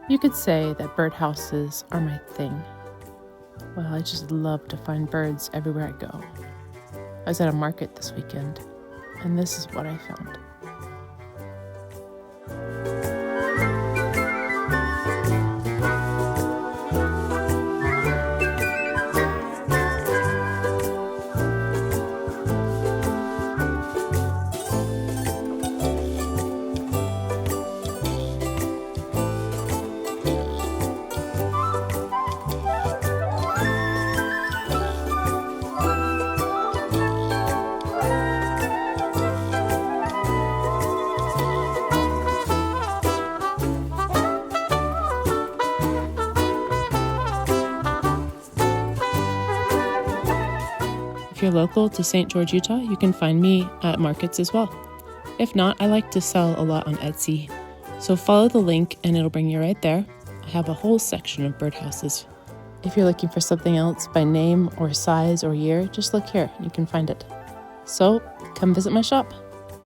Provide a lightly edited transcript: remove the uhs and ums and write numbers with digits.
You could say that birdhouses are my thing. Well, I just love to find birds everywhere I go. I was at a market this weekend, and this is what I found. If you're local to St. George, Utah, you can find me at markets as well. If not, I like to sell a lot on Etsy. So follow the link and it'll bring you right there. I have a whole section of birdhouses. If you're looking for something else by name or size or year, just look here. You can find it. So come visit my shop.